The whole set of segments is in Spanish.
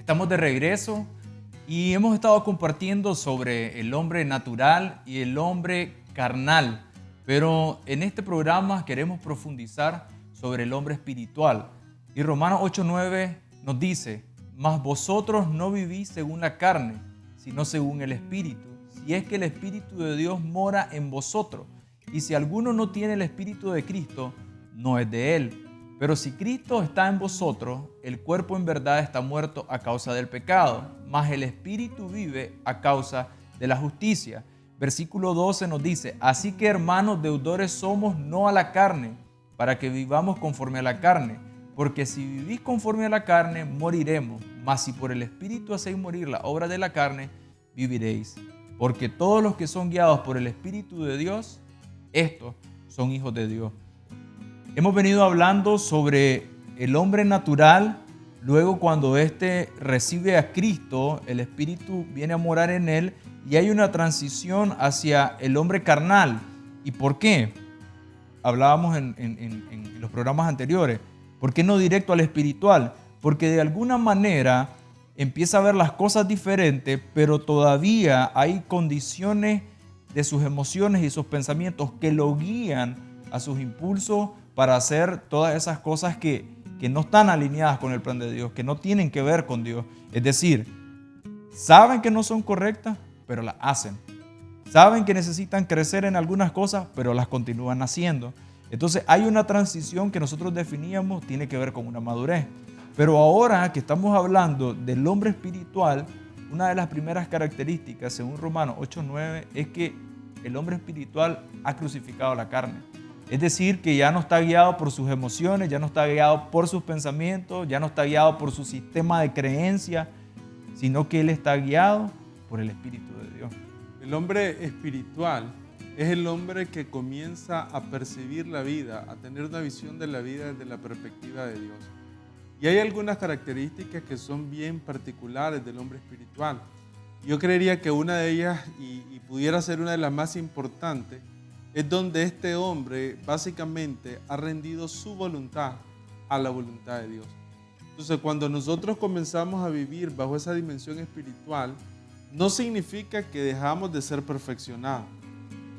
Estamos de regreso y hemos estado compartiendo sobre el hombre natural y el hombre carnal, pero en este programa queremos profundizar sobre el hombre espiritual. Y Romanos 8:9 nos dice: mas vosotros no vivís según la carne, sino según el Espíritu, si es que el Espíritu de Dios mora en vosotros. Y si alguno no tiene el Espíritu de Cristo, no es de él. Pero si Cristo está en vosotros, el cuerpo en verdad está muerto a causa del pecado, mas el Espíritu vive a causa de la justicia. Versículo 12 nos dice: así que, hermanos, deudores somos no a la carne, para que vivamos conforme a la carne. Porque si vivís conforme a la carne, moriremos. Mas si por el Espíritu hacéis morir la obra de la carne, viviréis. Porque todos los que son guiados por el Espíritu de Dios, estos son hijos de Dios. Hemos venido hablando sobre el hombre natural. Luego, cuando éste recibe a Cristo, el Espíritu viene a morar en él y hay una transición hacia el hombre carnal. ¿Y por qué? Hablábamos en los programas anteriores. ¿Por qué no directo al espiritual? Porque de alguna manera empieza a ver las cosas diferentes, pero todavía hay condiciones de sus emociones y sus pensamientos que lo guían a sus impulsos para hacer todas esas cosas que no están alineadas con el plan de Dios, que no tienen que ver con Dios. Es decir, saben que no son correctas, pero las hacen. Saben que necesitan crecer en algunas cosas, pero las continúan haciendo. Entonces hay una transición que nosotros definíamos, tiene que ver con una madurez. Pero ahora que estamos hablando del hombre espiritual, una de las primeras características, según Romanos 8:9, es que el hombre espiritual ha crucificado la carne. Es decir, que ya no está guiado por sus emociones, ya no está guiado por sus pensamientos, ya no está guiado por su sistema de creencias, sino que él está guiado por el Espíritu de Dios. El hombre espiritual es el hombre que comienza a percibir la vida, a tener una visión de la vida desde la perspectiva de Dios. Y hay algunas características que son bien particulares del hombre espiritual. Yo creería que una de ellas, y pudiera ser una de las más importantes, es donde este hombre básicamente ha rendido su voluntad a la voluntad de Dios. Entonces, cuando nosotros comenzamos a vivir bajo esa dimensión espiritual, no significa que dejamos de ser perfeccionados.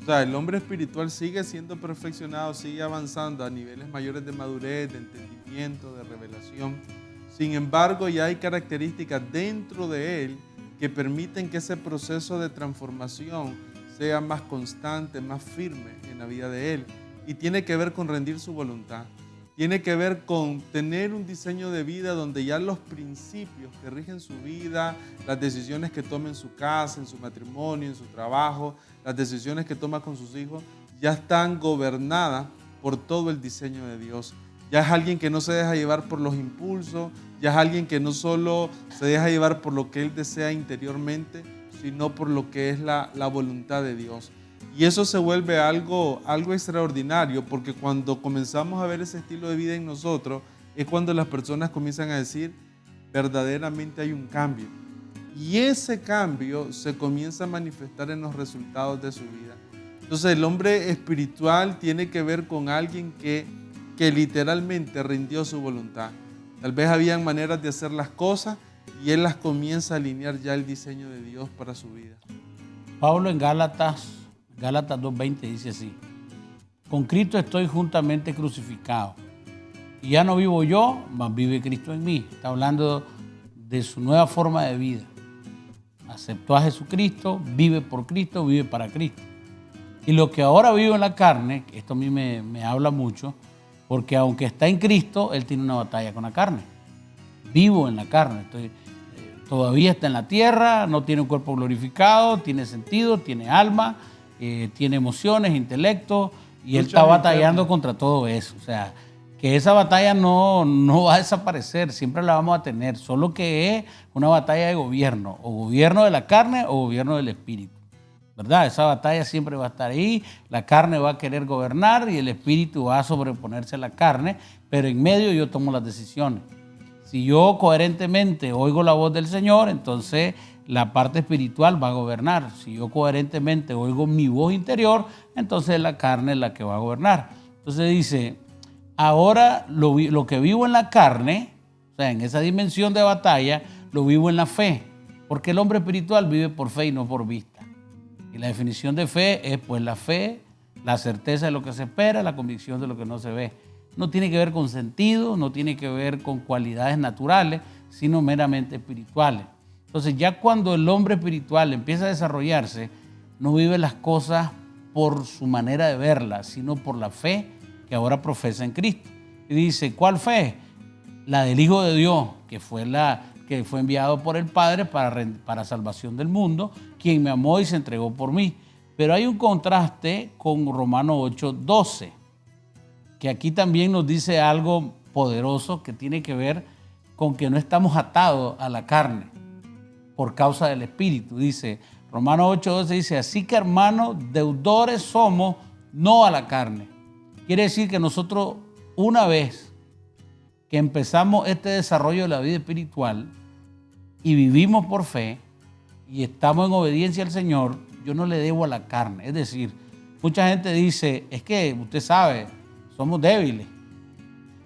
O sea, el hombre espiritual sigue siendo perfeccionado, sigue avanzando a niveles mayores de madurez, de entendimiento, de revelación. Sin embargo, ya hay características dentro de él que permiten que ese proceso de transformación sea más constante, más firme en la vida de él. Y tiene que ver con rendir su voluntad. Tiene que ver con tener un diseño de vida donde ya los principios que rigen su vida, las decisiones que toma en su casa, en su matrimonio, en su trabajo, las decisiones que toma con sus hijos, ya están gobernadas por todo el diseño de Dios. Ya es alguien que no se deja llevar por los impulsos, ya es alguien que no solo se deja llevar por lo que él desea interiormente, sino por lo que es la voluntad de Dios. Y eso se vuelve algo extraordinario, porque cuando comenzamos a ver ese estilo de vida en nosotros, es cuando las personas comienzan a decir, verdaderamente hay un cambio. Y ese cambio se comienza a manifestar en los resultados de su vida. Entonces el hombre espiritual tiene que ver con alguien que literalmente rindió su voluntad. Tal vez habían maneras de hacer las cosas y él las comienza a alinear ya el diseño de Dios para su vida. Pablo en Gálatas 2:20 dice así: con Cristo estoy juntamente crucificado, y ya no vivo yo, mas vive Cristo en mí. Está hablando de su nueva forma de vida. Aceptó a Jesucristo, vive por Cristo, vive para Cristo. Y lo que ahora vivo en la carne, esto a mí me habla mucho, porque aunque está en Cristo, él tiene una batalla con la carne. Vivo en la carne, todavía está en la tierra, no tiene un cuerpo glorificado, tiene sentido, tiene alma, tiene emociones, intelecto, y él está batallando contra todo eso. O sea, que esa batalla no va a desaparecer, siempre la vamos a tener, solo que es una batalla de gobierno, o gobierno de la carne o gobierno del espíritu, ¿verdad? Esa batalla siempre va a estar ahí, la carne va a querer gobernar y el espíritu va a sobreponerse a la carne, pero en medio yo tomo las decisiones. Si yo coherentemente oigo la voz del Señor, entonces la parte espiritual va a gobernar. Si yo coherentemente oigo mi voz interior, entonces la carne es la que va a gobernar. Entonces dice, ahora lo que vivo en la carne, o sea, en esa dimensión de batalla, lo vivo en la fe, porque el hombre espiritual vive por fe y no por vista. Y la definición de fe es pues la fe, la certeza de lo que se espera, la convicción de lo que no se ve. No tiene que ver con sentido, no tiene que ver con cualidades naturales, sino meramente espirituales. Entonces ya cuando el hombre espiritual empieza a desarrollarse, no vive las cosas por su manera de verlas, sino por la fe que ahora profesa en Cristo. Y dice, ¿cuál fe? La del Hijo de Dios, que fue enviado por el Padre para salvación del mundo, quien me amó y se entregó por mí. Pero hay un contraste con Romanos 8:12, que aquí también nos dice algo poderoso que tiene que ver con que no estamos atados a la carne por causa del Espíritu. Dice, Romanos 8:12 dice, así que hermanos, deudores somos, no a la carne. Quiere decir que nosotros, una vez que empezamos este desarrollo de la vida espiritual y vivimos por fe y estamos en obediencia al Señor, yo no le debo a la carne. Es decir, mucha gente dice, es que usted sabe, somos débiles.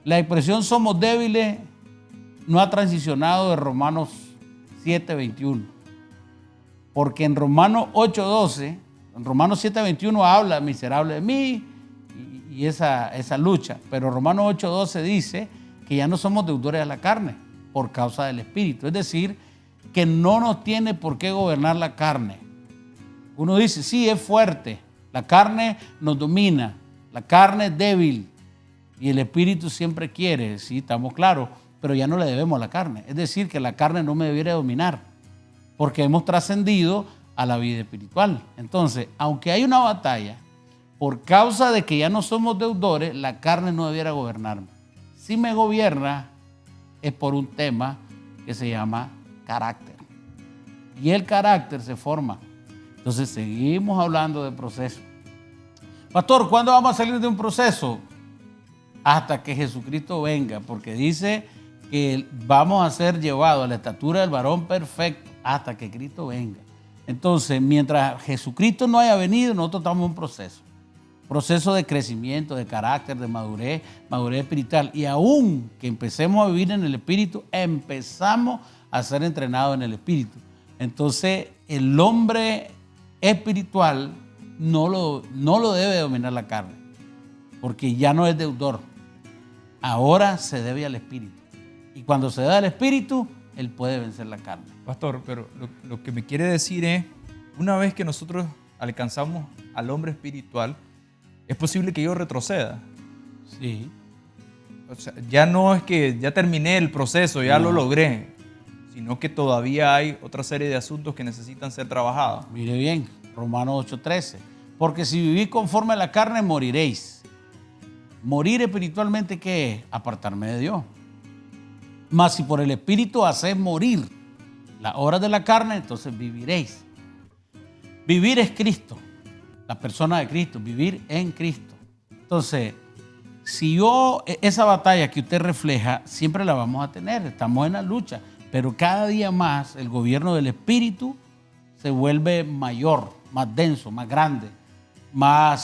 La expresión somos débiles no ha transicionado de Romanos 7:21. Porque en Romanos 8:12, en Romanos 7:21 habla miserable de mí y esa lucha. Pero Romanos 8:12 dice que ya no somos deudores a la carne por causa del Espíritu. Es decir, que no nos tiene por qué gobernar la carne. Uno dice, sí, es fuerte, la carne nos domina, la carne es débil y el Espíritu siempre quiere, sí, estamos claros, pero ya no le debemos a la carne. Es decir, que la carne no me debiera dominar porque hemos trascendido a la vida espiritual. Entonces, aunque hay una batalla, por causa de que ya no somos deudores, la carne no debiera gobernarme. Si me gobierna, es por un tema que se llama carácter. Y el carácter se forma. Entonces, seguimos hablando de proceso. Pastor, ¿cuándo vamos a salir de un proceso? Hasta que Jesucristo venga, porque dice que vamos a ser llevados a la estatura del varón perfecto hasta que Cristo venga. Entonces, mientras Jesucristo no haya venido, nosotros estamos en un proceso de crecimiento, de carácter, de madurez espiritual. Y aún que empecemos a vivir en el Espíritu, empezamos a ser entrenados en el Espíritu. Entonces, el hombre espiritual no lo debe dominar la carne, porque ya no es deudor. Ahora se debe al Espíritu. Y cuando se da al Espíritu, él puede vencer la carne. Pastor, pero lo que me quiere decir es, una vez que nosotros alcanzamos al hombre espiritual, es posible que yo retroceda. Sí. O sea, ya no es que ya terminé el proceso, ya lo logré, sino que todavía hay otra serie de asuntos que necesitan ser trabajados. Mire bien, Romanos 8:13. Porque si vivís conforme a la carne, moriréis. Morir espiritualmente, ¿qué es? Apartarme de Dios. Mas si por el Espíritu hacéis morir las obras de la carne, entonces viviréis. Vivir es Cristo, la persona de Cristo, vivir en Cristo. Entonces, si esa batalla que usted refleja, siempre la vamos a tener, estamos en la lucha, pero cada día más el gobierno del Espíritu se vuelve mayor, más denso, más grande, ha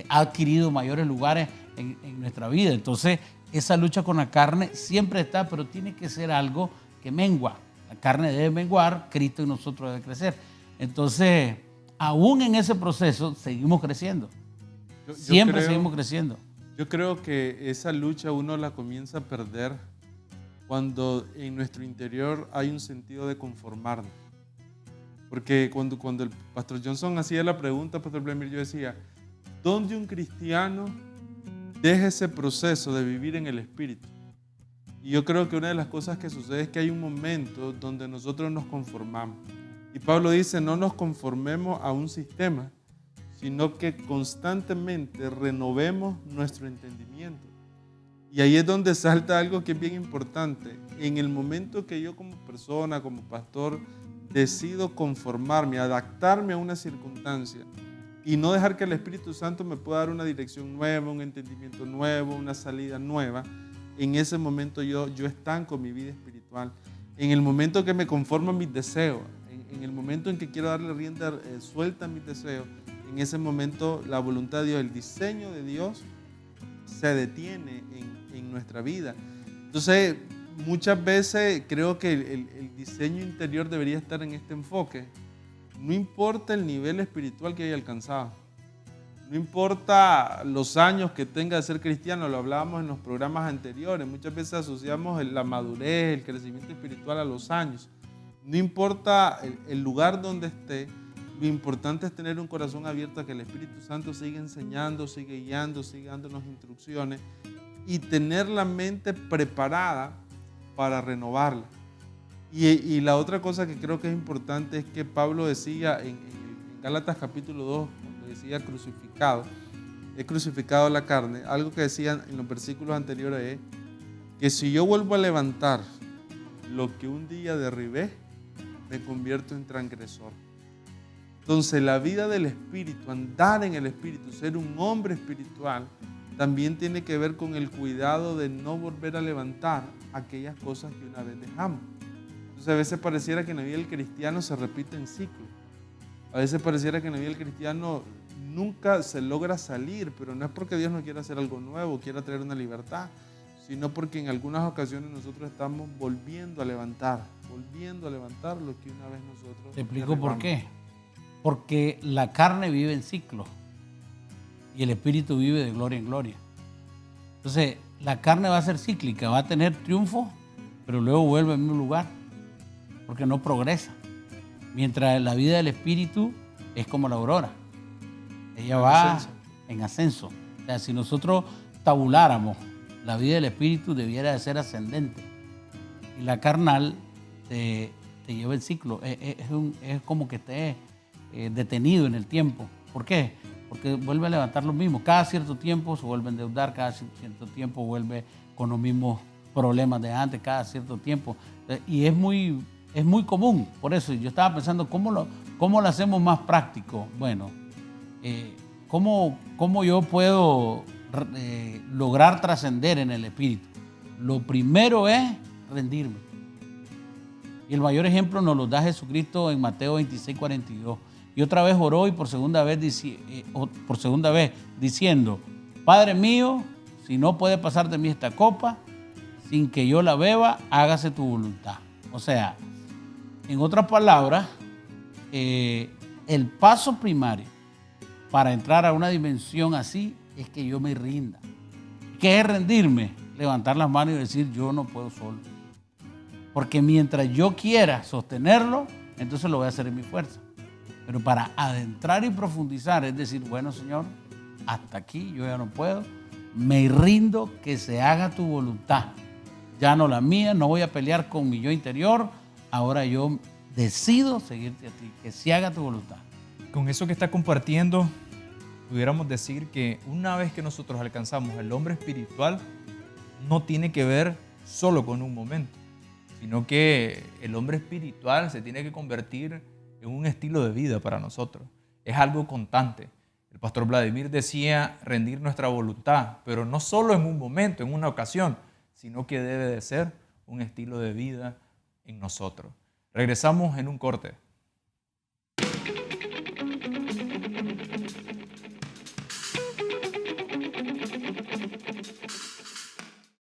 adquirido mayores lugares en nuestra vida. Entonces, esa lucha con la carne siempre está, pero tiene que ser algo que mengua. La carne debe menguar, Cristo en nosotros debe crecer. Entonces, aún en ese proceso, seguimos creciendo. Siempre seguimos creciendo. Yo creo que esa lucha uno la comienza a perder cuando en nuestro interior hay un sentido de conformarnos. Porque cuando el Pastor Johnson hacía la pregunta, Pastor Vladimir, yo decía, ¿dónde un cristiano deja ese proceso de vivir en el Espíritu? Y yo creo que una de las cosas que sucede es que hay un momento donde nosotros nos conformamos. Y Pablo dice, no nos conformemos a un sistema, sino que constantemente renovemos nuestro entendimiento. Y ahí es donde salta algo que es bien importante. En el momento que yo como persona, como pastor, decido conformarme, adaptarme a una circunstancia y no dejar que el Espíritu Santo me pueda dar una dirección nueva, un entendimiento nuevo, una salida nueva, en ese momento yo estanco mi vida espiritual. En el momento que me conformo a mis deseos, en el momento en que quiero darle rienda suelta a mis deseos, en ese momento la voluntad de Dios, el diseño de Dios se detiene en nuestra vida. Entonces, muchas veces creo que el diseño interior debería estar en este enfoque. No importa el nivel espiritual que haya alcanzado. No importa los años que tenga de ser cristiano, lo hablábamos en los programas anteriores. Muchas veces asociamos la madurez, el crecimiento espiritual a los años. No importa el lugar donde esté, lo importante es tener un corazón abierto a que el Espíritu Santo siga enseñando, siga guiando, siga dándonos instrucciones y tener la mente preparada para renovarla. Y la otra cosa que creo que es importante es que Pablo decía en Gálatas capítulo 2, cuando decía crucificado, he crucificado la carne. Algo que decía en los versículos anteriores es que si yo vuelvo a levantar lo que un día derribé, me convierto en transgresor. Entonces la vida del Espíritu, andar en el Espíritu, ser un hombre espiritual, también tiene que ver con el cuidado de no volver a levantar aquellas cosas que una vez dejamos. Entonces a veces pareciera que en la vida del cristiano se repite en ciclo. A veces pareciera que en la vida del cristiano nunca se logra salir, pero no es porque Dios no quiera hacer algo nuevo, quiera traer una libertad, sino porque en algunas ocasiones nosotros estamos volviendo a levantar lo que una vez nosotros... Te explico por qué. Porque la carne vive en ciclos y el espíritu vive de gloria en gloria. Entonces, la carne va a ser cíclica, va a tener triunfo, pero luego vuelve al mismo lugar, porque no progresa. Mientras la vida del espíritu es como la aurora. Ella va en ascenso. O sea, si nosotros tabuláramos, la vida del espíritu debiera de ser ascendente. Y la carnal te lleva el ciclo. Es como que esté detenido en el tiempo. ¿Por qué? Porque vuelve a levantar lo mismo. Cada cierto tiempo se vuelve a endeudar, cada cierto tiempo vuelve con los mismos problemas de antes, cada cierto tiempo. Y es muy común. Por eso yo estaba pensando, ¿cómo lo hacemos más práctico? Bueno, ¿cómo yo puedo lograr trascender en el espíritu? Lo primero es rendirme. Y el mayor ejemplo nos lo da Jesucristo en Mateo 26, 42. Y otra vez oró y por segunda vez diciendo, Padre mío, si no puede pasar de mí esta copa, sin que yo la beba, hágase tu voluntad. O sea, en otras palabras, el paso primario para entrar a una dimensión así es que yo me rinda. ¿Qué es rendirme? Levantar las manos y decir, yo no puedo solo. Porque mientras yo quiera sostenerlo, entonces lo voy a hacer en mi fuerza. Pero para adentrar y profundizar, es decir, bueno, Señor, hasta aquí yo ya no puedo, me rindo, que se haga tu voluntad. Ya no la mía, no voy a pelear con mi yo interior, ahora yo decido seguirte a ti, que se haga tu voluntad. Con eso que está compartiendo, pudiéramos decir que una vez que nosotros alcanzamos el hombre espiritual, no tiene que ver solo con un momento, sino que el hombre espiritual se tiene que convertir en un estilo de vida para nosotros. Es algo constante. El pastor Vladimir decía rendir nuestra voluntad, pero no solo en un momento, en una ocasión, sino que debe de ser un estilo de vida en nosotros. Regresamos en un corte.